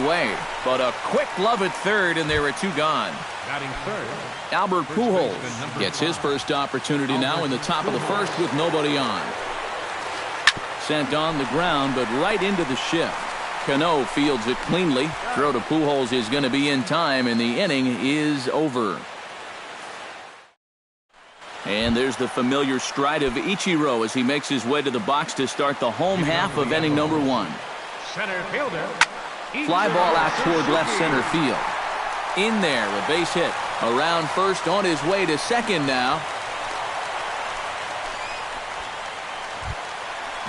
way. But a quick glove at third, and there are two gone. Batting third, Albert Pujols gets his first opportunity now in the top of the first with nobody on. Sent on the ground, but right into the shift. Cano fields it cleanly. Throw to Pujols is going to be in time, and the inning is over. And there's the familiar stride of Ichiro as he makes his way to the box to start the home half of inning number one. center fielder. Fly ball out toward left center field. In there, a base hit. Around first, on his way to second now.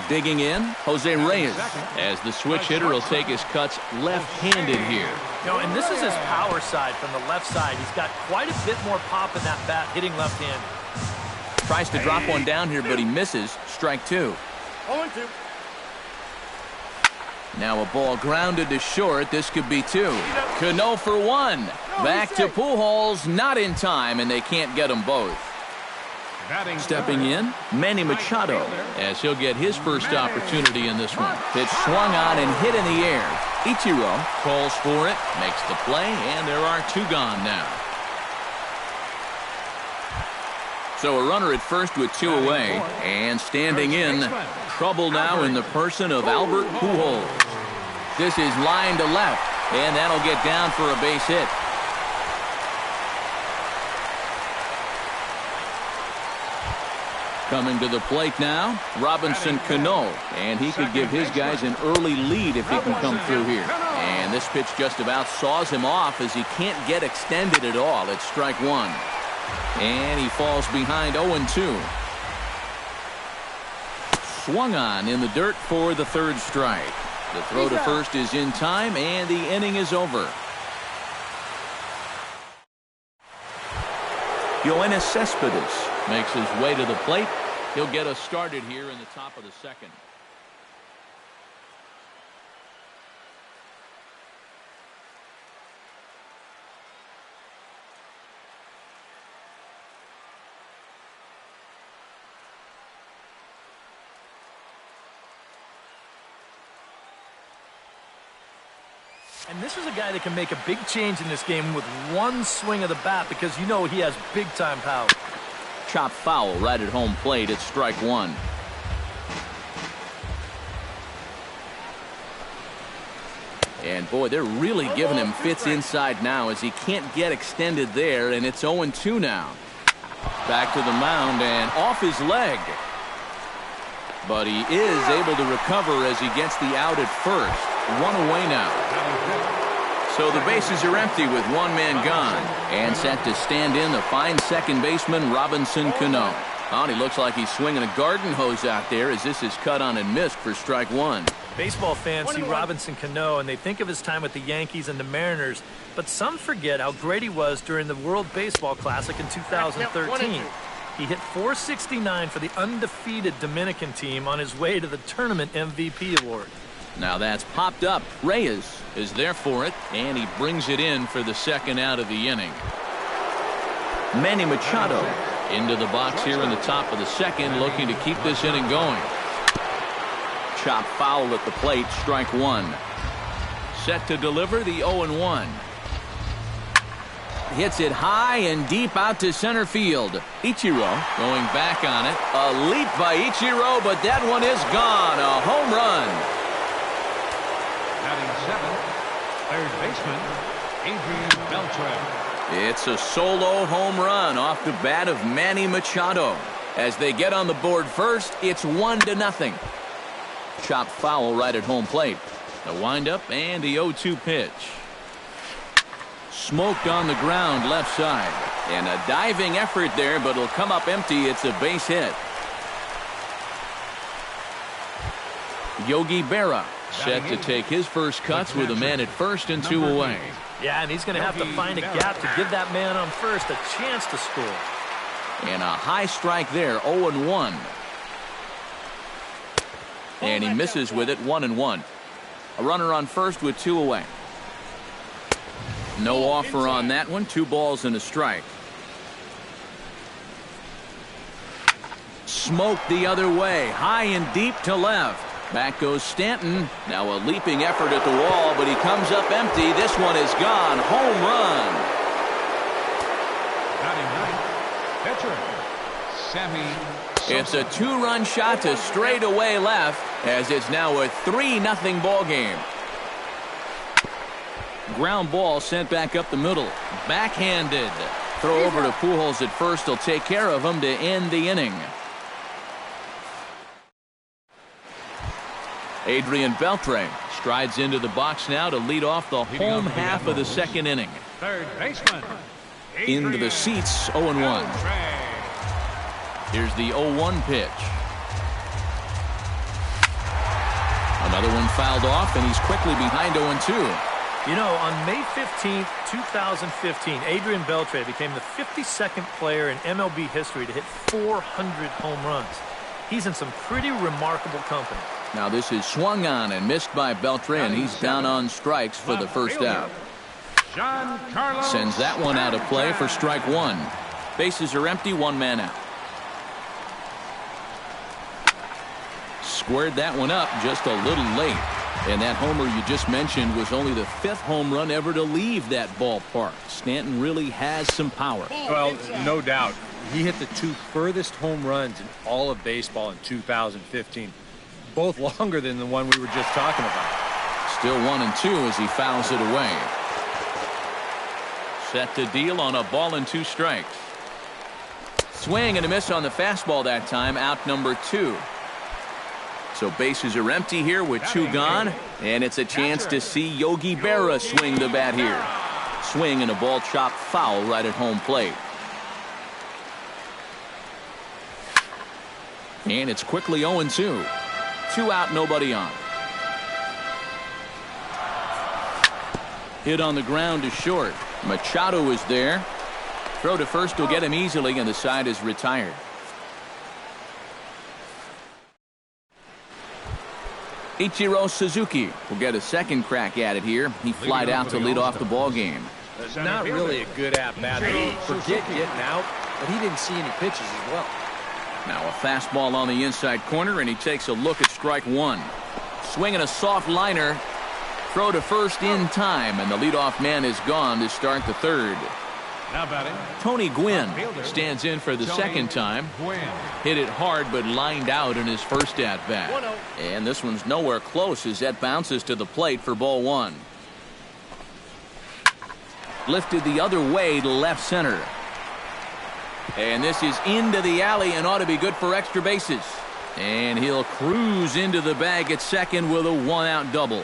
Digging in, Jose Reyes, as the switch hitter will take his cuts left-handed here. And this is his power side from the left side. He's got quite a bit more pop in that bat hitting left-handed. Tries to drop one down here, but he misses. Strike two. 0-2. Now a ball grounded to short. This could be two. Cano for one. Back to Pujols, not in time, and they can't get them both. Stepping in, Manny Machado, as he'll get his first opportunity in this one. Pitch swung on and hit in the air. Ichiro calls for it, makes the play, and there are two gone now. So a runner at first with two away, and standing in, trouble now in the person of Albert Pujols. This is line to left, and that'll get down for a base hit. Coming to the plate now, Robinson Cano, and he could give his guys an early lead if he can come through here. And this pitch just about saws him off as he can't get extended at all. It's strike one. And he falls behind 0-2. Swung on in the dirt for the third strike. The throw to first is in time, and the inning is over. Yoenis Cespedes makes his way to the plate. He'll get us started here in the top of the second. And this is a guy that can make a big change in this game with one swing of the bat because you know he has big-time power. Chop foul right at home plate. It's strike one. And boy, they're really giving him fits inside now as he can't get extended there, and it's 0-2 now. Back to the mound and off his leg. But he is able to recover as he gets the out at first. One away now. So the bases are empty with one man gone. And set to stand in the fine second baseman, Robinson Cano. Oh, he looks like he's swinging a garden hose out there as this is cut on and missed for strike one. Baseball fans see Robinson Cano and they think of his time with the Yankees and the Mariners, but some forget how great he was during the World Baseball Classic in 2013. He hit .469 for the undefeated Dominican team on his way to the tournament MVP award. Now that's popped up. Reyes is there for it, and he brings it in for the second out of the inning. Manny Machado into the box here in the top of the second, looking to keep this inning going. Chop foul at the plate, strike one. Set to deliver the 0-1. Hits it high and deep out to center field. Ichiro going back on it. A leap by Ichiro, but that one is gone. A home run. Batting seventh, third baseman, Adrian Beltre. It's a solo home run off the bat of Manny Machado. As they get on the board first, it's 1-0. Chopped foul right at home plate. The windup and the 0-2 pitch. Smoked on the ground left side. And a diving effort there, but it'll come up empty. It's a base hit. Yogi Berra set to take his first cuts with a man at first and two away. Yeah, and he's going to have to find a gap to give that man on first a chance to score. And a high strike there, 0-1. And he misses with it, 1-1. A runner on first with two away. No offer on that one. 2 balls and a strike. Smoked the other way, high and deep to left. Back goes Stanton. Now a leaping effort at the wall, but he comes up empty. This one is gone. Home run. Batting ninth, pitcher, Sammy Sosa. It's a 2-run shot to straightaway left, as it's now a 3-0 ball game. Ground ball sent back up the middle. Backhanded. Throw over to Pujols at first. He'll take care of him to end the inning. Adrian Beltre strides into the box now to lead off the home half of the second inning. Third baseman, Into the seats, 0-1. Here's the 0-1 pitch. Another one fouled off, and he's quickly behind 0-2. You know, on May 15th, 2015, Adrian Beltre became the 52nd player in MLB history to hit 400 home runs. He's in some pretty remarkable company. Now this is swung on and missed by Beltre, and he's down on strikes for the first out. Sends that one out of play for strike one. Bases are empty, 1 man out. Squared that one up just a little late. And that homer you just mentioned was only the 5th home run ever to leave that ballpark. Stanton really has some power. Well, no doubt. He hit the 2 furthest home runs in all of baseball in 2015. Both longer than the one we were just talking about. Still 1-2 as he fouls it away. Set to deal on a ball and 2 strikes. Swing and a miss on the fastball that time. Out number 2. So bases are empty here with 2 gone, and it's a chance to see Yogi Berra swing the bat here. Swing and a ball chopped foul right at home plate. And it's quickly 0-2. 2 out, nobody on. Hit on the ground to short. Machado is there. Throw to first will get him easily, and the side is retired. Ichiro Suzuki will get a second crack at it here. He flied out to lead off the ball game. It's not really a good at-bat. Forget getting out, but he didn't see any pitches as well. Now a fastball on the inside corner, and he takes a look at strike one. Swinging a soft liner. Throw to first in time, and the leadoff man is gone to start the third. Now batting, Tony Gwynn stands in for the second time. Hit it hard, but lined out in his first at-bat. And this one's nowhere close as that bounces to the plate for ball one. Lifted the other way to left center. And this is into the alley and ought to be good for extra bases. And he'll cruise into the bag at second with a one-out double.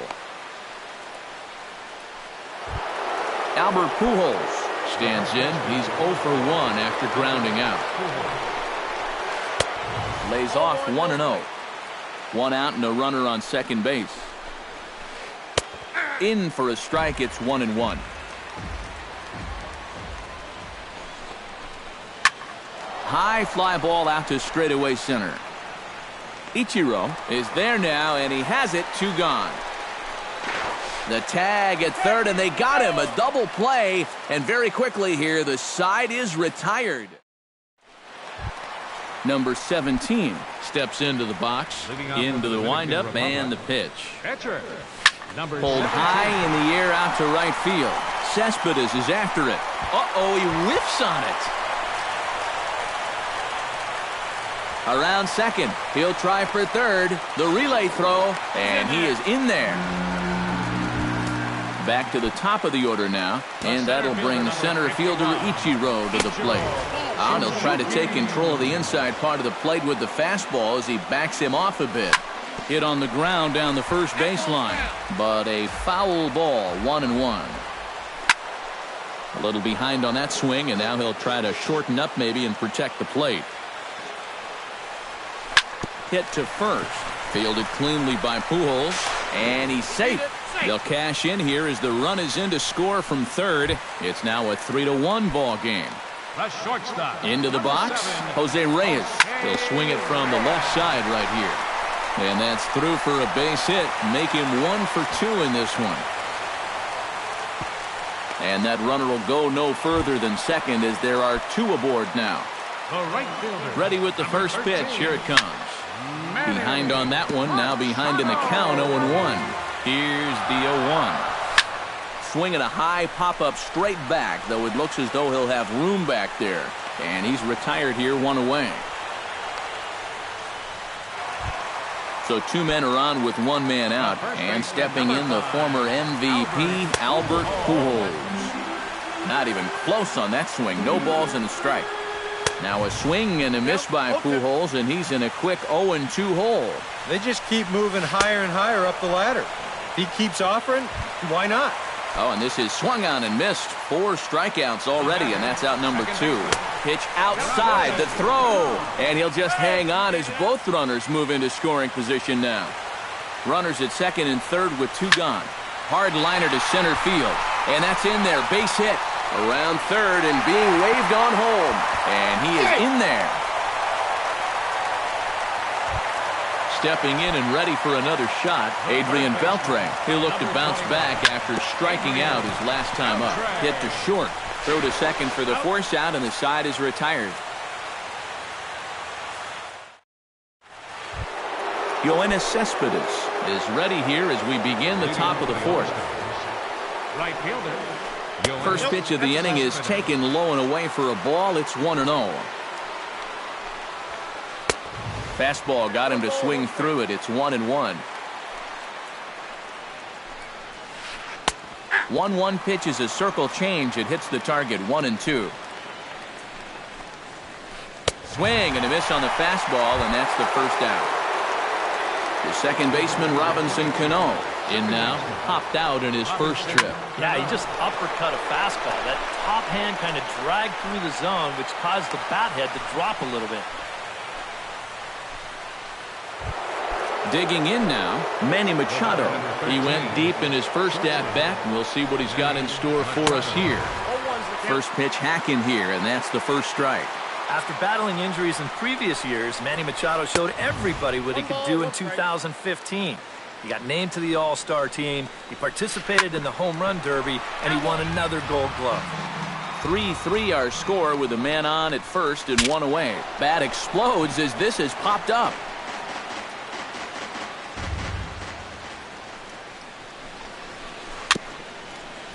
Albert Pujols stands in. He's 0 for 1 after grounding out. Lays off 1-0. 1 out and a runner on second base. In for a strike. It's 1-1. High fly ball out to straightaway center. Ichiro is there now, and he has it. 2 gone. The tag at third, and they got him. A double play, and very quickly here, the side is retired. Number 17 steps into the box, into the windup, and the pitch. Pulled high in the air out to right field. Cespedes is after it. Uh-oh, he whiffs on it. Around second, he'll try for third. The relay throw, and he is in there. Back to the top of the order now, and that'll bring center fielder Ichiro to the plate. And he'll try to take control of the inside part of the plate with the fastball as he backs him off a bit. Hit on the ground down the first baseline, but a foul ball, 1-1. A little behind on that swing, and now he'll try to shorten up maybe and protect the plate. Hit to first, fielded cleanly by Pujols, and he's safe. They'll cash in here as the run is in to score from third. It's now a 3-1 ball game. The shortstop. Into the box, Jose Reyes. He'll swing it from the left side right here. And that's through for a base hit. Make him 1 for 2 in this one. And that runner will go no further than second as there are 2 aboard now. The right fielder. Ready with the first pitch. Here it comes. Behind on that one, now behind in the count, 0-1. Here's the 0-1. Swinging a high pop-up straight back, though it looks as though he'll have room back there. And he's retired here, 1 away. So 2 men are on with 1 man out. And stepping in, the former MVP, Albert Pujols. Not even close on that swing. No balls in the strike. Now a swing and a miss by Pujols, and he's in a quick 0-2 hole. They just keep moving higher and higher up the ladder. If he keeps offering, why not? Oh, and this is swung on and missed. 4 strikeouts already, and that's out number 2. Pitch outside, the throw, and he'll just hang on as both runners move into scoring position now. Runners at second and third with 2 gone. Hard liner to center field, and that's in there. Base hit around third and being waved on home, and he is in there. Stepping in and ready for another shot, Adrian Beltre. He'll look to bounce back after striking out his last time up. Hit to short. Throw to second for the force out, and the side is retired. Yoenis Cespedes is ready here as we begin the top of the 4th. Right fielder. First pitch of the inning is taken low and away for a ball. It's 1-0. Fastball got him to swing through it. It's 1-1. 1-1 pitch is a circle change. It hits the target. 1-2. Swing and a miss on the fastball, and that's the first out. The second baseman, Robinson Cano, in now, popped out in his first trip. Yeah, he just uppercut a fastball. That top hand kind of dragged through the zone, which caused the bat head to drop a little bit. Digging in now, Manny Machado. He went deep in his first at-bat, and we'll see what he's got in store for us here. First pitch hacking here, and that's the first strike. After battling injuries in previous years, Manny Machado showed everybody what he could do in 2015. He got named to the All-Star team, he participated in the Home Run Derby, and he won another Gold Glove. 3-3 our score with a man on at first and 1 away. Bat explodes as this has popped up.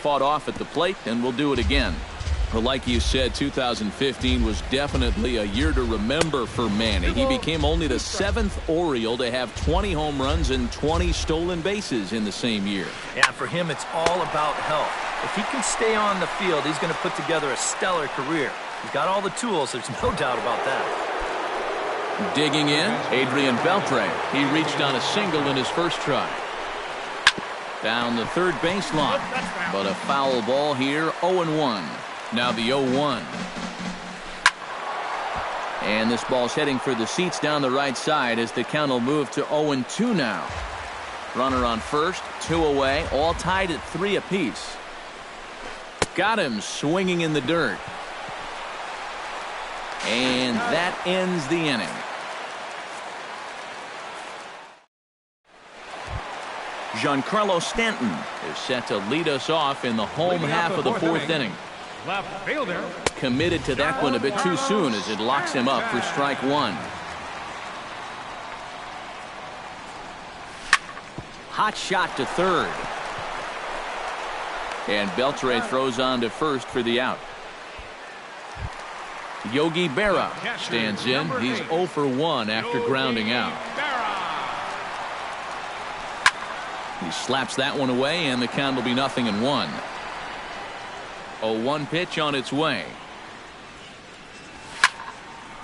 Fought off at the plate, and we'll do it again. Well, like you said, 2015 was definitely a year to remember for Manny. He became only the 7th Oriole to have 20 home runs and 20 stolen bases in the same year. Yeah, for him, it's all about health. If he can stay on the field, he's going to put together a stellar career. He's got all the tools, there's no doubt about that. Digging in, Adrian Beltre. He reached on a single in his first try. Down the third baseline, but a foul ball here, 0-1. Now the 0-1. And this ball's heading for the seats down the right side as the count will move to 0-2 now. Runner on first, 2 away, all tied at 3 apiece. Got him swinging in the dirt. And that ends the inning. Giancarlo Stanton is set to lead us off in the home half of the 4th inning. Left fielder. Committed to that one a bit too soon as it locks him up for strike 1. Hot shot to third. And Beltre throws on to first for the out. Yogi Berra stands in. He's 0 for 1 after grounding out. He slaps that one away, and the count will be 0-1. 0-1 pitch on its way.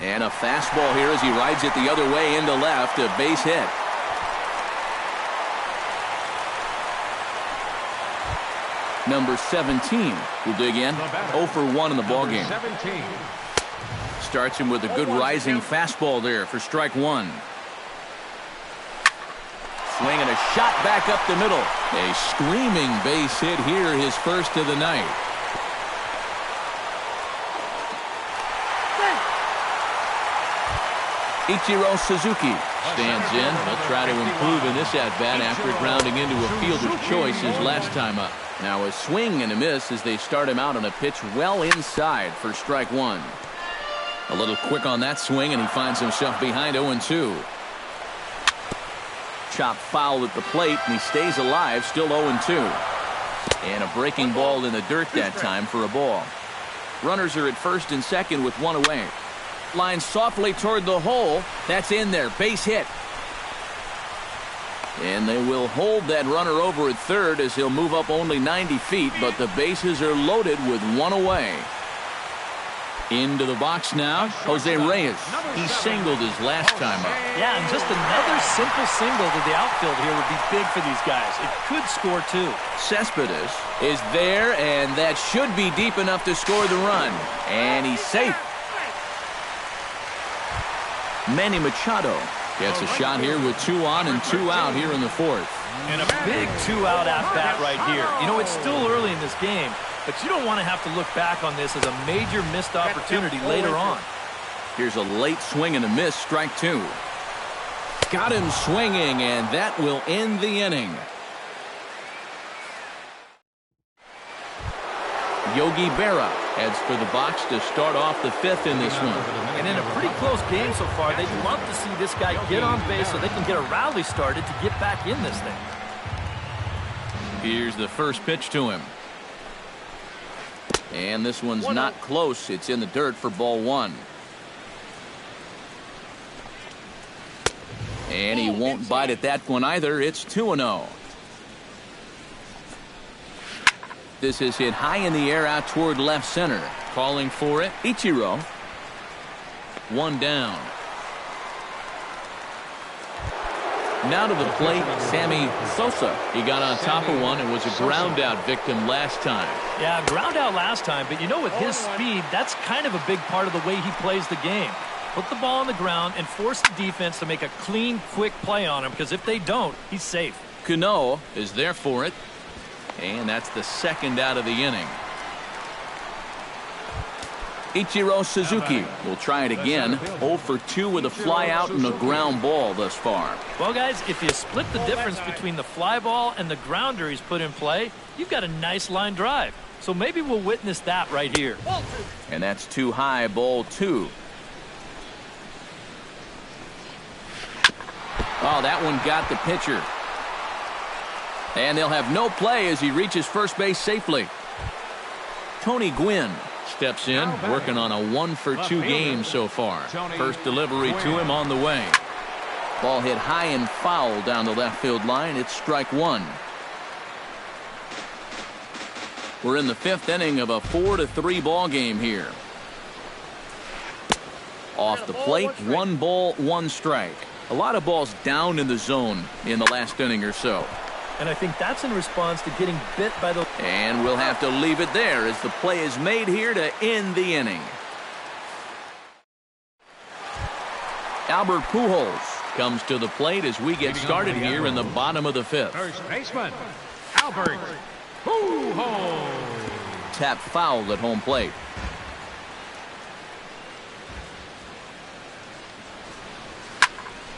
And a fastball here as he rides it the other way into left, a base hit. Number 17 will dig in. 0 for 1 in the ballgame. Starts him with a good rising fastball there for strike 1. Swing and a shot back up the middle. A screaming base hit here, his first of the night. Ichiro Suzuki stands in. He'll try to improve in this at-bat after grounding into a fielder's choice his last time up. Now a swing and a miss as they start him out on a pitch well inside for strike 1. A little quick on that swing, and he finds himself behind 0-2. chop foul at the plate, and he stays alive, still 0-2. And a breaking ball in the dirt that time for a ball. Runners are at first and second with one away. Line softly toward the hole. That's in there. Base hit. And they will hold that runner over at third as he'll move up only 90 feet, but the bases are loaded with one away. Into the box now, Jose Reyes. He singled his last time up. Yeah, and just another simple single to the outfield here would be big for these guys. It could score too. Cespedes is there, and that should be deep enough to score the run. And he's safe. Manny Machado gets a shot here with 2 on and 2 out here in the fourth. And a big 2-out at-bat right here. You know, it's still early in this game, but you don't want to have to look back on this as a major missed opportunity later on. Here's a late swing and a miss, strike 2. Got him swinging, and that will end the inning. Yogi Berra heads for the box to start off the fifth in this one. And in a pretty close game so far, they'd love to see this guy get on base so they can get a rally started to get back in this thing. Here's the first pitch to him. And this one's not close. It's in the dirt for ball 1. And he won't bite at that one either. It's 2-0. This is hit high in the air out toward left center. Calling for it, Ichiro. 1 down. Now to the plate, Sammy Sosa. He got on top of one and was a ground out victim last time. Yeah, ground out last time, but you know, with his speed, that's kind of a big part of the way he plays the game. Put the ball on the ground and force the defense to make a clean, quick play on him, because if they don't, he's safe. Cano is there for it. And that's the second out of the inning. Ichiro Suzuki will try it again. 0 for 2 with a fly out and a ground ball thus far. Well, guys, if you split the difference between the fly ball and the grounder he's put in play, you've got a nice line drive. So maybe we'll witness that right here. And that's too high, ball 2. Oh, that one got the pitcher. And they'll have no play as he reaches first base safely. Tony Gwynn steps in, working on a 1 for 2 game so far. First delivery to him on the way. Ball hit high and foul down the left field line. It's strike 1. We're in the 5th inning of a 4-3 ball game here. Off the plate, 1 ball, 1 strike. A lot of balls down in the zone in the last inning or so. And I think that's in response to getting bit by the... And we'll have to leave it there as the play is made here to end the inning. Albert Pujols comes to the plate as we get started here in the bottom of the 5th. First baseman, Albert Pujols. Tap foul at home plate.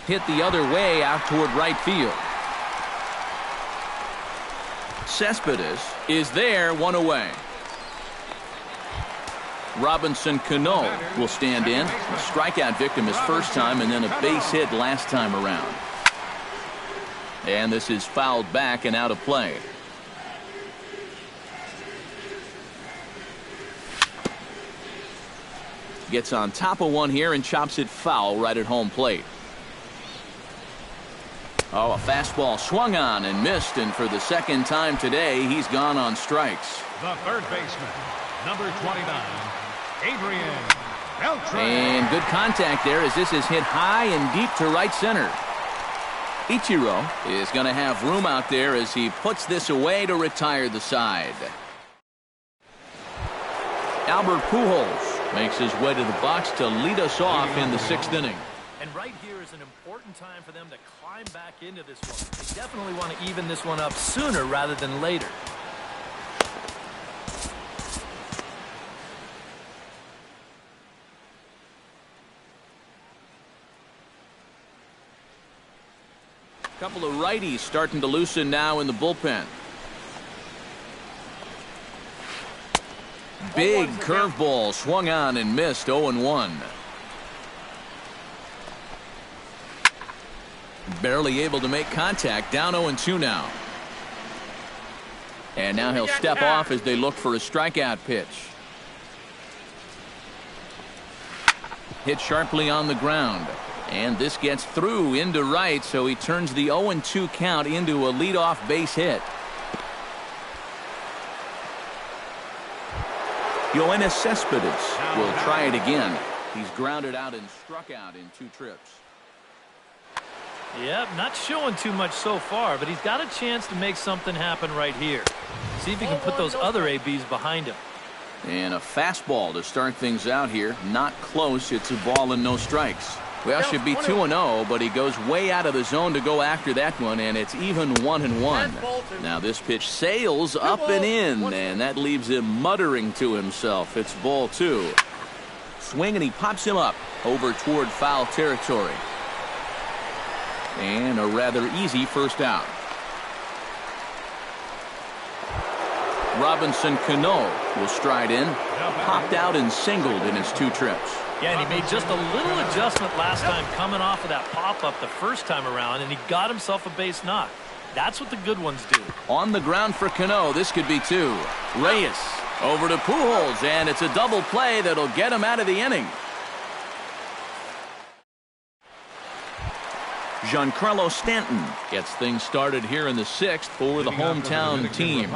Hit the other way out toward right field. Cespedes is there, 1 away. Robinson Cano will stand in. A strikeout victim his first time and then a base hit last time around. And this is fouled back and out of play. Gets on top of one here and chops it foul right at home plate. Oh, a fastball swung on and missed, and for the second time today, he's gone on strikes. The third baseman, number 29, Adrian Beltre. And good contact there as this is hit high and deep to right center. Ichiro is going to have room out there as he puts this away to retire the side. Albert Pujols makes his way to the box to lead us off in the 6th inning. And right here is an important time for them to climb back into this one. They definitely want to even this one up sooner rather than later. A couple of righties starting to loosen now in the bullpen. Big curveball swung on and missed. 0-1. Barely able to make contact. Down 0-2 now. And now he'll step off as they look for a strikeout pitch. Hit sharply on the ground. And this gets through into right, so he turns the 0-2 count into a leadoff base hit. Yoenis Cespedes will try it again. He's grounded out and struck out in 2 trips. Yep, not showing too much so far, but he's got a chance to make something happen right here. See if he can put those other ABs behind him. And a fastball to start things out here. Not close. It's a ball and no strikes. Well, should be 2-0, but he goes way out of the zone to go after that one, and it's even 1-1. Now this pitch sails up and in, and that leaves him muttering to himself. It's ball 2. Swing, and he pops him up over toward foul territory. And a rather easy first out. Robinson Cano will stride in. Popped out and singled in his 2 trips. Yeah, and he made just a little adjustment last time coming off of that pop-up the first time around, and he got himself a base knock. That's what the good ones do. On the ground for Cano. This could be 2. Reyes over to Pujols, and it's a double play that'll get him out of the inning. Giancarlo Stanton gets things started here in the 6th for the hometown team.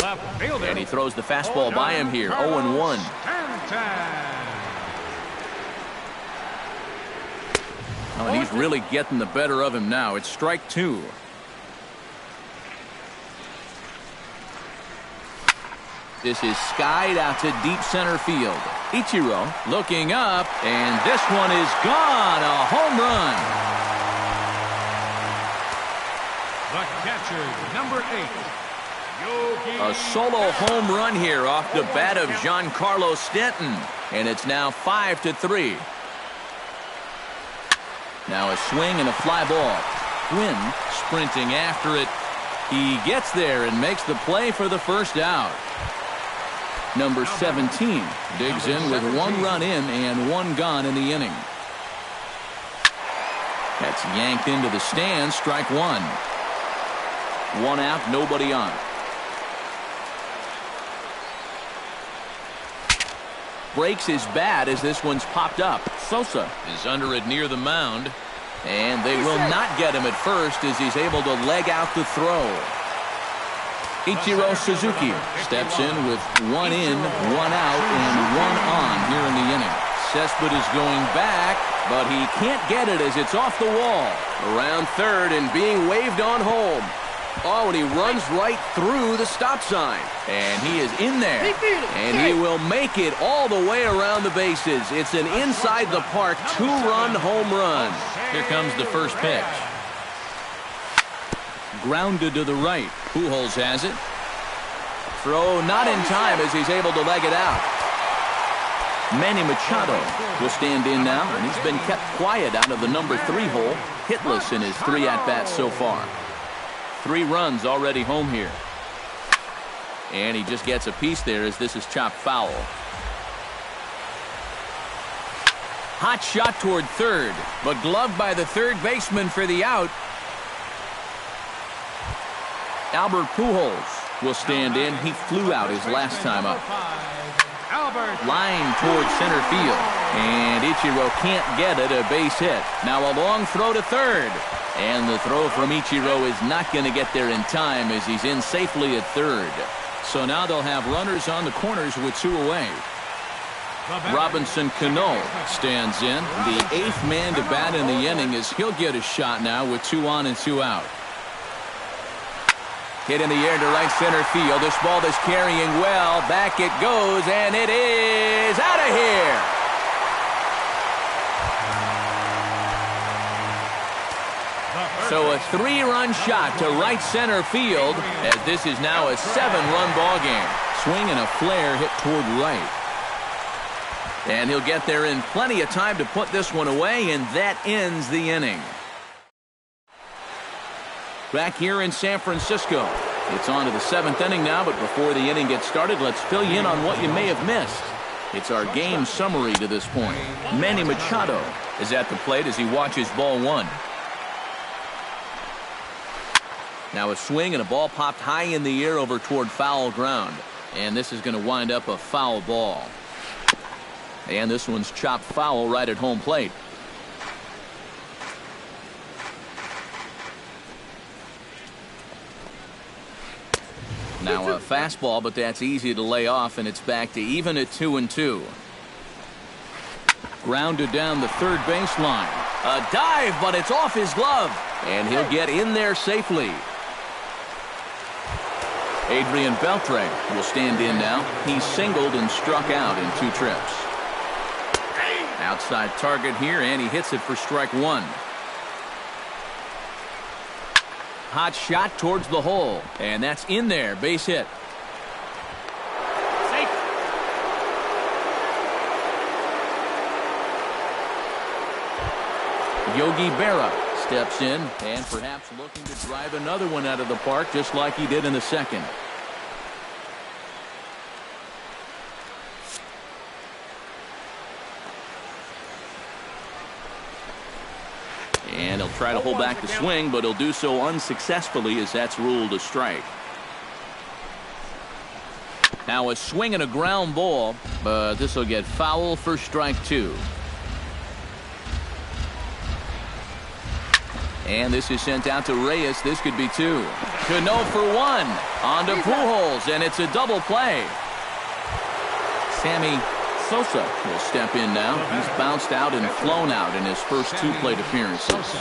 And he throws the fastball by him here. 0-1. Oh, and he's really getting the better of him now. It's strike 2. This is skied out to deep center field. Ichiro looking up, and this one is gone. A home run. The catcher, number 8. A solo home run here off the bat of Giancarlo Stanton. And it's now 5-3. Now a swing and a fly ball. Quinn sprinting after it. He gets there and makes the play for the first out. Number 17 digs in with 1 run in and 1 gone in the inning. That's yanked into the stands. Strike 1. 1 out, nobody on. Breaks his bat as this one's popped up. Sosa is under it near the mound. And they will not get him at first as he's able to leg out the throw. Ichiro Suzuki steps in with 1 in, 1 out, and 1 on here in the inning. Cespedes going back, but he can't get it as it's off the wall. Around third and being waved on home. Oh, and he runs right through the stop sign. And he is in there. And he will make it all the way around the bases. It's an inside the park 2-run home run. Here comes the first pitch. Grounded to the right. Pujols has it. Throw not in time as he's able to leg it out. Manny Machado will stand in now, and he's been kept quiet out of the number 3 hole. Hitless in his 3 at-bats so far. 3 runs already home here. And he just gets a piece there as this is chopped foul. Hot shot toward third, but gloved by the third baseman for the out. Albert Pujols will stand in. He flew out his last time up. Line towards center field. And Ichiro can't get it, a base hit. Now a long throw to third. And the throw from Ichiro is not going to get there in time as he's in safely at third. So now they'll have runners on the corners with 2 away. Robinson Cano stands in. The 8th man to bat in the inning as he'll get a shot now with 2 on and 2 out. Hit in the air to right center field. This ball is carrying well. Back it goes, and it is out of here. So a 3-run shot to right center field as this is now a 7-run ball game. Swing and a flare hit toward right. And he'll get there in plenty of time to put this one away, and that ends the inning. Back here in San Francisco. It's on to the 7th inning now, but before the inning gets started, let's fill you in on what you may have missed. It's our game summary to this point. Manny Machado is at the plate as he watches ball 1. Now a swing and a ball popped high in the air over toward foul ground. And this is going to wind up a foul ball. And this one's chopped foul right at home plate. Now a fastball, but that's easy to lay off, and it's back to even at 2-2. Grounded down the third baseline. A dive, but it's off his glove, and he'll get in there safely. Adrian Beltre will stand in now. He's singled and struck out in 2 trips. Outside target here, and he hits it for strike 1. Hot shot towards the hole, and that's in there. Base hit. Safe. Yogi Berra steps in and perhaps looking to drive another one out of the park just like he did in the second. And he'll try to hold back the swing, but he'll do so unsuccessfully as that's ruled a strike. Now a swing and a ground ball, but this will get foul for strike 2. And this is sent out to Reyes. This could be 2. Cano for 1. On to Pujols, and it's a double play. Sammy Sosa will step in now. He's bounced out and flown out in his first 2 plate appearances.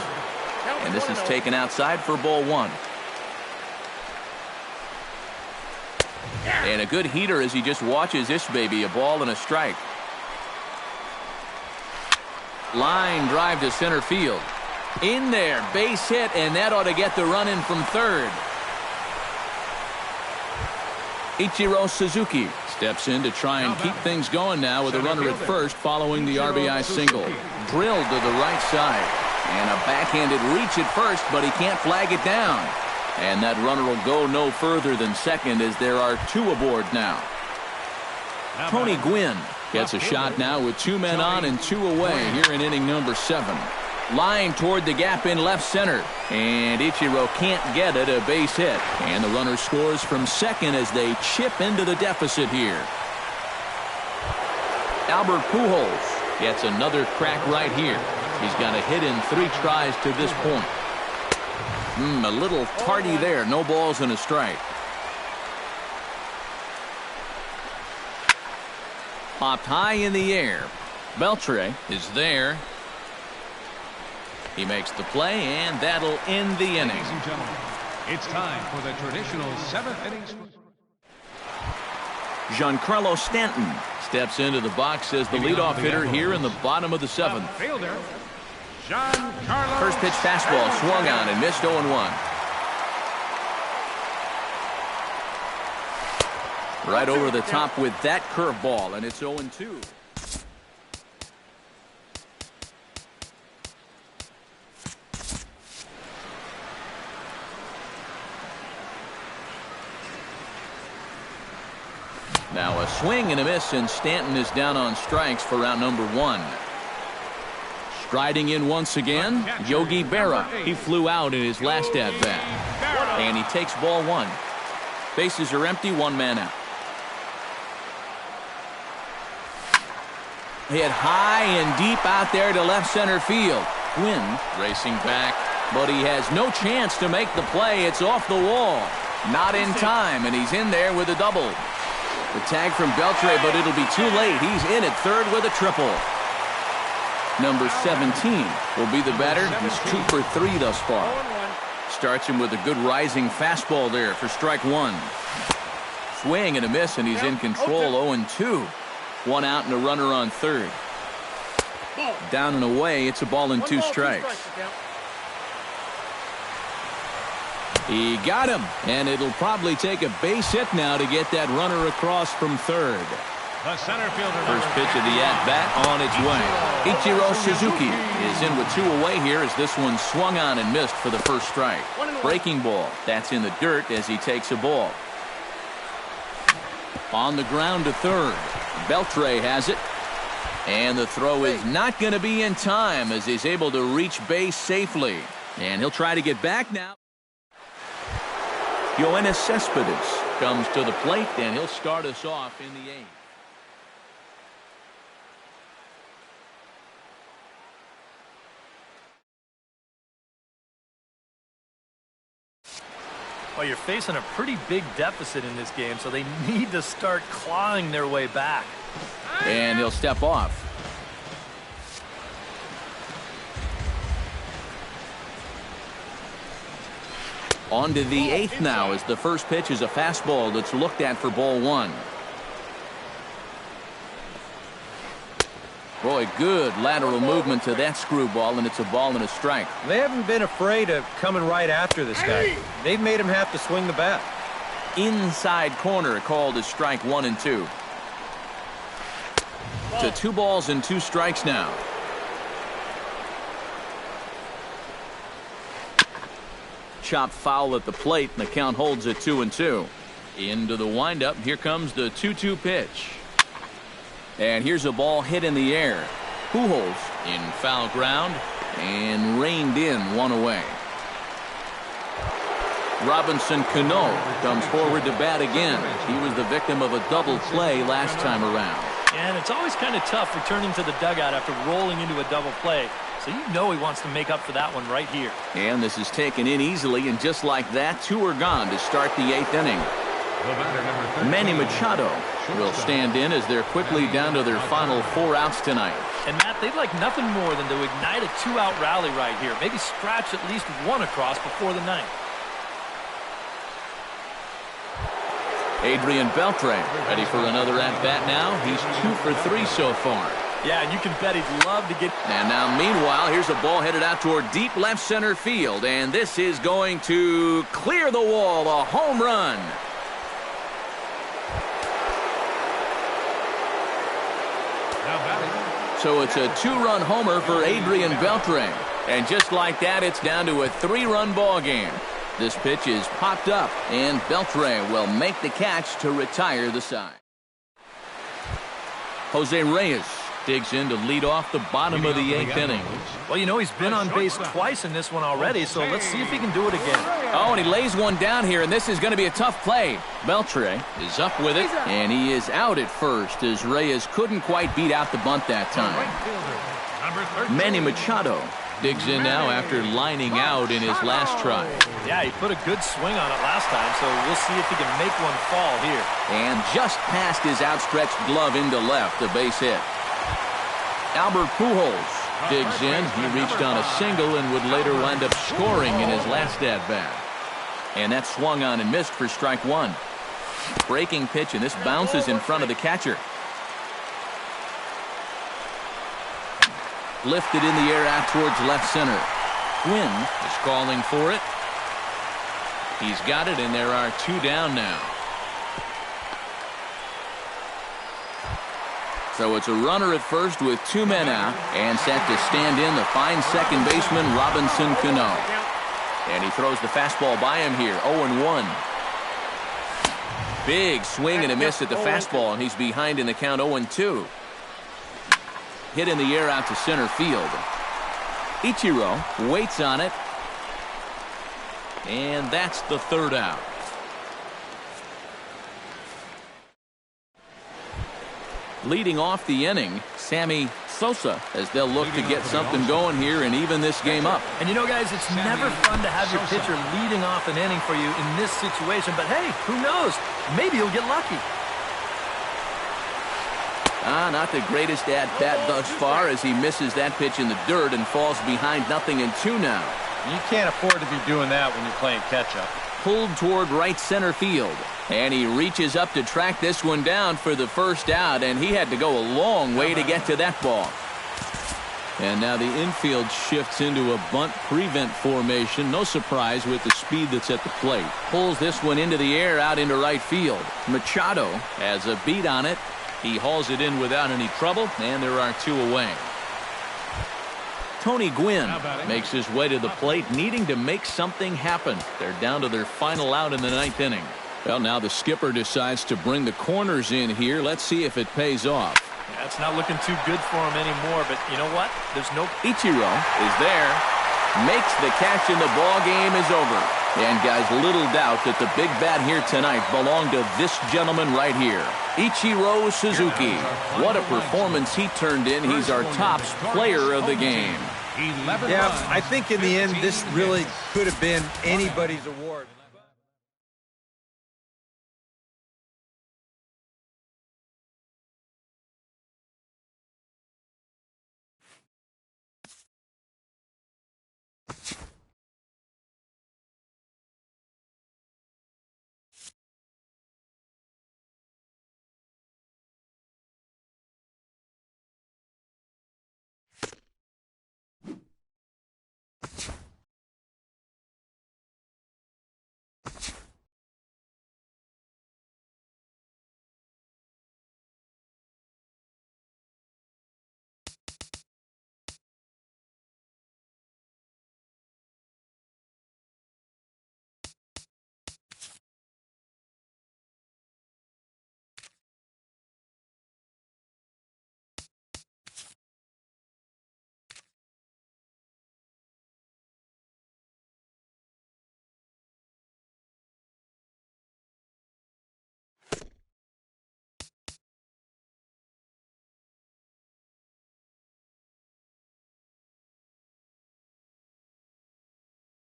And this is taken outside for ball 1. And a good heater as he just watches this baby. A ball and a strike. Line drive to center field. In there, base hit, and that ought to get the run in from third. Ichiro Suzuki steps in to try and keep things going now with a runner at first following the RBI single. Drilled to the right side. And a backhanded reach at first, but he can't flag it down. And that runner will go no further than second as there are 2 aboard now. Tony Gwynn gets a shot now with 2 men on and 2 away here in inning number 7. Line toward the gap in left center. And Ichiro can't get it, a base hit. And the runner scores from second as they chip into the deficit here. Albert Pujols gets another crack right here. He's got a hit in 3 tries to this point. A little tardy there. No balls and a strike. Popped high in the air. Beltre is there. He makes the play, and that'll end the inning. Ladies and gentlemen, it's time for the traditional 7th inning. Giancarlo Stanton steps into the box as the leadoff hitter here in the bottom of the 7th. Fielder, Giancarlo. First pitch fastball swung on and missed 0-1. Right over the top with that curveball, and it's 0-2. Now a swing and a miss, and Stanton is down on strikes for round number 1. Striding in once again, Yogi Berra. He flew out in his last at-bat. And he takes ball 1. Bases are empty, 1 man out. Hit high and deep out there to left center field. Gwynn racing back, but he has no chance to make the play. It's off the wall. Not in time, and he's in there with a double. The tag from Beltre, but it'll be too late. He's in at third with a triple. Number 17 will be the batter. He's 2 for 3 thus far. Starts him with a good rising fastball there for strike 1. Swing and a miss, and he's in control. 0-2. 1 out and a runner on third. Down and away, it's a ball and 2 strikes. He got him, and it'll probably take a base hit now to get that runner across from third. The center fielder. First pitch of the at-bat on its way. Ichiro Suzuki is in with 2 away here as this one swung on and missed for the first strike. Breaking ball. That's in the dirt as he takes a ball. On the ground to third. Beltre has it. And the throw is not going to be in time as he's able to reach base safely. And he'll try to get back now. Yoenis Cespedes comes to the plate, and he'll start us off in the 8th. Well, you're facing a pretty big deficit in this game, so they need to start clawing their way back. And he'll step off. On to the 8th now, as the first pitch is a fastball that's looked at for ball 1. Boy, good lateral movement to that screwball, and it's a ball and a strike. They haven't been afraid of coming right after this guy. They've made him have to swing the bat. Inside corner called as strike 1 and 2. To 2 balls and 2 strikes now. Chop foul at the plate, and the count holds at 2-2. Into the windup. Here comes the 2-2 pitch. And here's a ball hit in the air. Pujols in foul ground and reined in, 1 away. Robinson Cano comes forward to bat again. He was the victim of a double play last time around. And it's always kind of tough returning to the dugout after rolling into a double play. So you know he wants to make up for that one right here. And this is taken in easily, and just like that, 2 are gone to start the 8th inning. Manny Machado will stand in as they're quickly down to their final 4 outs tonight. And Matt, they'd like nothing more than to ignite a 2-out rally right here. Maybe scratch at least 1 across before the 9th. Adrian Beltre ready for another at-bat now. He's 2 for 3 so far. Yeah, and you can bet he'd love to get... And now, meanwhile, here's a ball headed out toward deep left center field. And this is going to clear the wall. A home run. So it's a 2-run homer for Adrian Beltre. And just like that, it's down to a 3-run ball game. This pitch is popped up, and Beltre will make the catch to retire the side. Jose Reyes digs in to lead off the bottom of the 8th inning. Well, you know, he's been on base twice in this one already, so let's see if he can do it again. Oh, and he lays one down here, and this is going to be a tough play. Beltre is up with it, and he is out at first as Reyes couldn't quite beat out the bunt that time. Manny Machado digs in now after lining out in his last try. Yeah, he put a good swing on it last time, so we'll see if he can make one fall here. And just past his outstretched glove into left, a base hit. Albert Pujols digs in. He reached on a single and would later wind up scoring in his last at-bat. And that swung on and missed for strike 1. Breaking pitch, and this bounces in front of the catcher. Lifted in the air out towards left center. Quinn is calling for it. He's got it, and there are 2 down now. So it's a runner at first with 2 men out, and set to stand in the fine second baseman Robinson Cano. And he throws the fastball by him here, 0-1. Big swing and a miss at the fastball, and he's behind in the count, 0-2. Hit in the air out to center field. Ichiro waits on it. And that's the 3rd out. Leading off the inning, Sammy Sosa, as they'll look to get something going here and even this game up. And you know, guys, it's never fun to have your pitcher leading off an inning for you in this situation. But hey, who knows? Maybe you'll get lucky. Not the greatest at-bat thus far as he misses that pitch in the dirt and falls behind 0-2 now. You can't afford to be doing that when you're playing catch-up. Pulled toward right center field. And he reaches up to track this one down for the first out, and he had to go a long way to get to that ball. And now the infield shifts into a bunt prevent formation. No surprise with the speed that's at the plate. Pulls this one into the air out into right field. Machado has a beat on it. He hauls it in without any trouble, and there are 2 away. Tony Gwynn makes his way to the plate, needing to make something happen. They're down to their final out in the 9th inning. Well, now the skipper decides to bring the corners in here. Let's see if it pays off. Yeah, it's not looking too good for him anymore, but you know what? There's no... Ichiro is there. makes the catch, and the ball game is over. And guys, little doubt that the big bat here tonight belonged to this gentleman right here, Ichiro Suzuki. What a performance he turned in. He's our top player of the game. Yeah, I think in the end, this really could have been anybody's award.